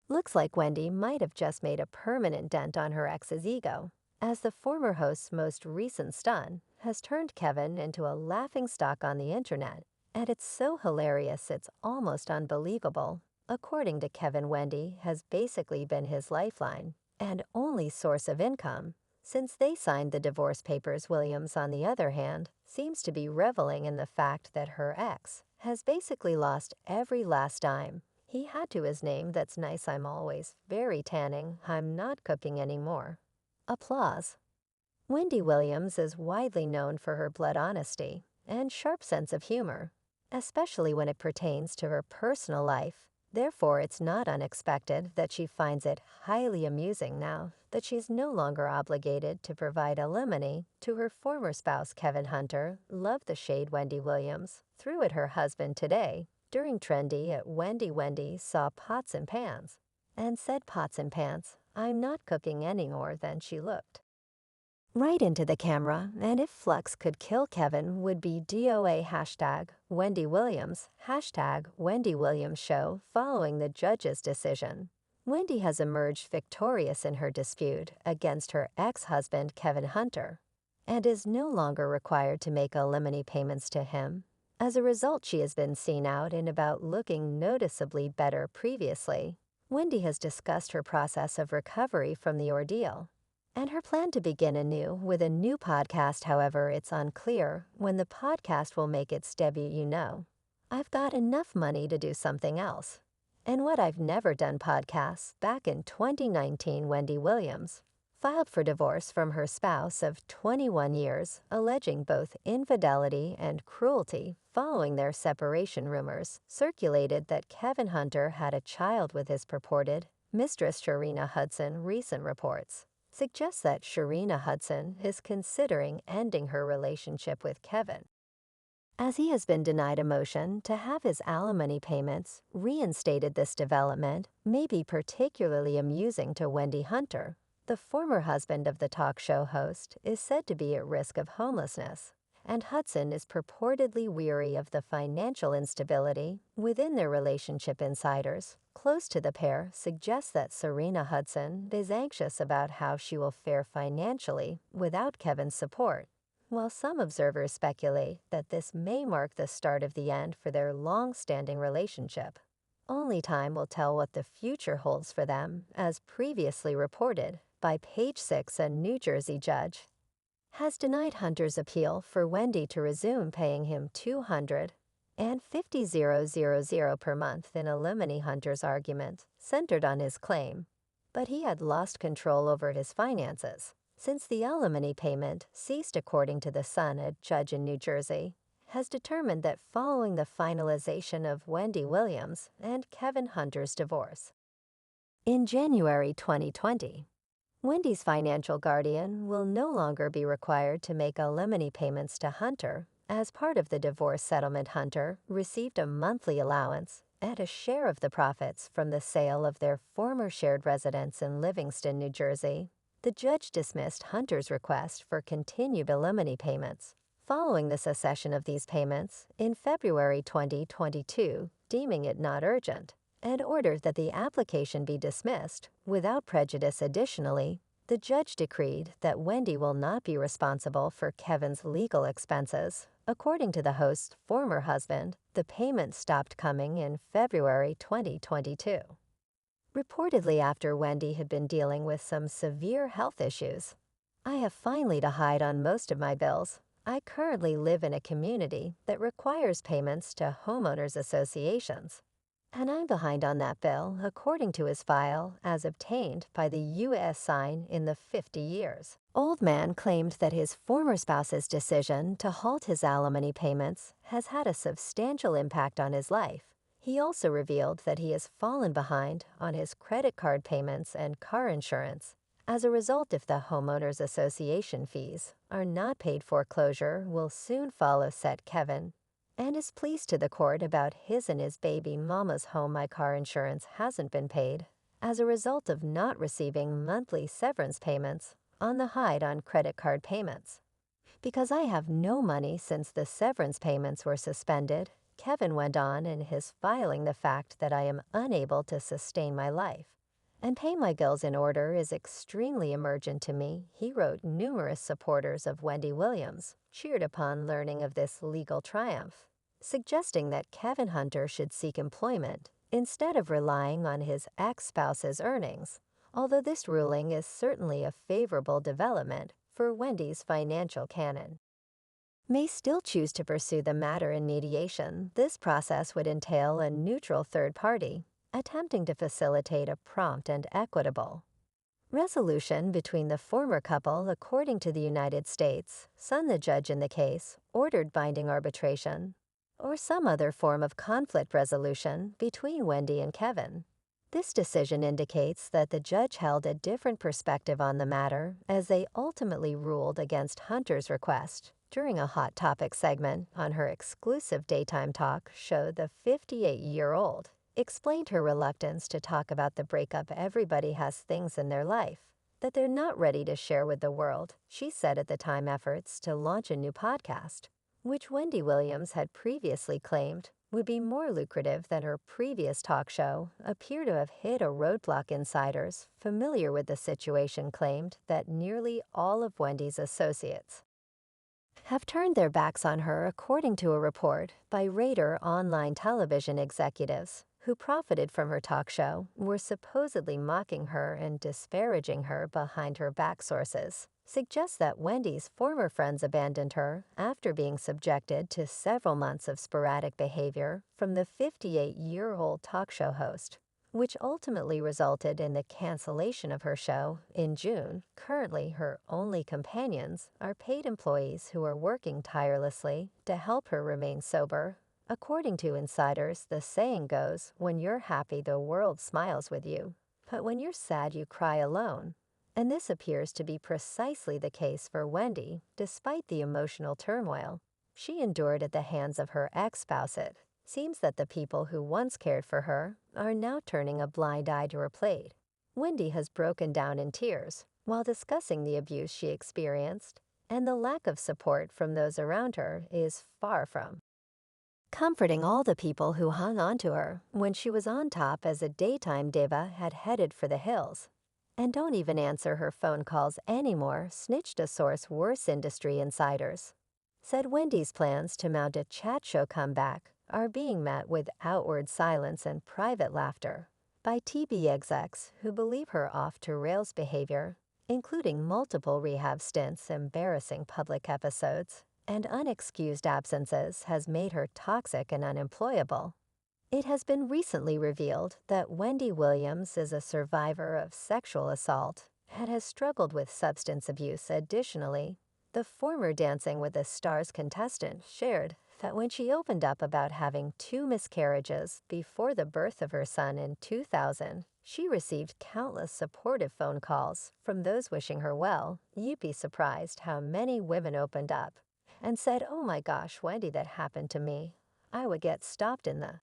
Looks like Wendy might have just made a permanent dent on her ex's ego, as the former host's most recent stunt has turned Kevin into a laughingstock on the internet, and it's so hilarious it's almost unbelievable. According to Kevin, Wendy has basically been his lifeline and only source of income. Since they signed the divorce papers, Williams, on the other hand, seems to be reveling in the fact that her ex has basically lost every last dime he had to his name. That's nice. I'm always very tanning. I'm not cooking anymore. Applause. Wendy Williams is widely known for her blood honesty and sharp sense of humor, especially when it pertains to her personal life. Therefore, it's not unexpected that she finds it highly amusing now that she's no longer obligated to provide alimony to her former spouse. Kevin Hunter loved the shade Wendy Williams threw at her husband today during Trendy at Wendy saw pots and pans and said, "Pots and pans, I'm not cooking any more than she looked." Right into the camera, and if Flux could kill Kevin would be DOA hashtag Wendy Williams, hashtag Wendy Williams show following the judge's decision. Wendy has emerged victorious in her dispute against her ex-husband Kevin Hunter and is no longer required to make alimony payments to him. As a result, she has been seen out and about looking noticeably better previously. Wendy has discussed her process of recovery from the ordeal and her plan to begin anew with a new podcast. However, it's unclear when the podcast will make its debut. I've got enough money to do something else. And what I've never done podcasts. Back in 2019, Wendy Williams filed for divorce from her spouse of 21 years, alleging both infidelity and cruelty following their separation. Rumors circulated that Kevin Hunter had a child with his purported mistress Sharina Hudson. Recent reports suggests that Sharina Hudson is considering ending her relationship with Kevin, as he has been denied a motion to have his alimony payments reinstated. This development may be particularly amusing to Wendy Hunter. The former husband of the talk show host is said to be at risk of homelessness, and Hudson is purportedly weary of the financial instability within their relationship. Insiders close to the pair suggest that Serena Hudson is anxious about how she will fare financially without Kevin's support, while some observers speculate that this may mark the start of the end for their long-standing relationship. Only time will tell what the future holds for them. As previously reported by Page 6, a New Jersey judge has denied Hunter's appeal for Wendy to resume paying him $250,000 per month in alimony. Hunter's argument centered on his claim, but he had lost control over his finances since the alimony payment ceased. According to The Sun, a judge in New Jersey has determined that following the finalization of Wendy Williams and Kevin Hunter's divorce in January 2020, Wendy's financial guardian will no longer be required to make alimony payments to Hunter. As part of the divorce settlement, Hunter received a monthly allowance and a share of the profits from the sale of their former shared residence in Livingston, New Jersey. The judge dismissed Hunter's request for continued alimony payments following the cessation of these payments in February 2022, deeming it not urgent, and ordered that the application be dismissed without prejudice. Additionally, the judge decreed that Wendy will not be responsible for Kevin's legal expenses. According to the host's former husband, the payment stopped coming in February 2022, reportedly after Wendy had been dealing with some severe health issues. "I have finally to hide on most of my bills. I currently live in a community that requires payments to homeowners associations, and I'm behind on that bill," according to his file as obtained by the U.S. sign in the 50 years. Old man claimed that his former spouse's decision to halt his alimony payments has had a substantial impact on his life. He also revealed that he has fallen behind on his credit card payments and car insurance. As a result, if the homeowners association fees are not paid, foreclosure will soon follow, said Kevin, and is pleased to the court about his and his baby mama's home. "My car insurance hasn't been paid as a result of not receiving monthly severance payments on the hide on credit card payments, because I have no money since the severance payments were suspended," Kevin went on in his filing. "The fact that I am unable to sustain my life And pay my bills in order is extremely emergent to me, he wrote. Numerous supporters of Wendy Williams cheered upon learning of this legal triumph, suggesting that Kevin Hunter should seek employment instead of relying on his ex-spouse's earnings. Although this ruling is certainly a favorable development for Wendy's financial canon, may still choose to pursue the matter in mediation. This process would entail a neutral third party attempting to facilitate a prompt and equitable resolution between the former couple. According to the United States Sun, the judge in the case ordered binding arbitration or some other form of conflict resolution between Wendy and Kevin. This decision indicates that the judge held a different perspective on the matter, as they ultimately ruled against Hunter's request. During a Hot Topic segment on her exclusive daytime talk show, the 58-year-old explained her reluctance to talk about the breakup. Everybody has things in their life that they're not ready to share with the world, she said at the time. Efforts to launch a new podcast, which Wendy Williams had previously claimed would be more lucrative than her previous talk show, appear to have hit a roadblock. Insiders familiar with the situation claimed that nearly all of Wendy's associates have turned their backs on her, according to a report by Raider online television. Executives who profited from her talk show were supposedly mocking her and disparaging her behind her back. Sources suggest that Wendy's former friends abandoned her after being subjected to several months of sporadic behavior from the 58-year-old talk show host, which ultimately resulted in the cancellation of her show in June. Currently, her only companions are paid employees who are working tirelessly to help her remain sober. According to insiders, the saying goes, when you're happy, the world smiles with you, but when you're sad, you cry alone. And this appears to be precisely the case for Wendy, despite the emotional turmoil she endured at the hands of her ex-spouse. It seems that the people who once cared for her are now turning a blind eye to her plight. Wendy has broken down in tears while discussing the abuse she experienced, and the lack of support from those around her is far from comforting. All the people who hung on to her when she was on top as a daytime diva had headed for the hills and don't even answer her phone calls anymore, snitched a source. Worse, industry insiders said Wendy's plans to mount a chat show comeback are being met with outward silence and private laughter by TV execs who believe her off-to-rails behavior, including multiple rehab stints, embarrassing public episodes, and unexcused absences, has made her toxic and unemployable. It has been recently revealed that Wendy Williams is a survivor of sexual assault and has struggled with substance abuse. Additionally, the former Dancing with the Stars contestant shared that when she opened up about having 2 miscarriages before the birth of her son in 2000, she received countless supportive phone calls from those wishing her well. You'd be surprised how many women opened up and said, "Oh my gosh, Wendy, that happened to me. I would get stopped in the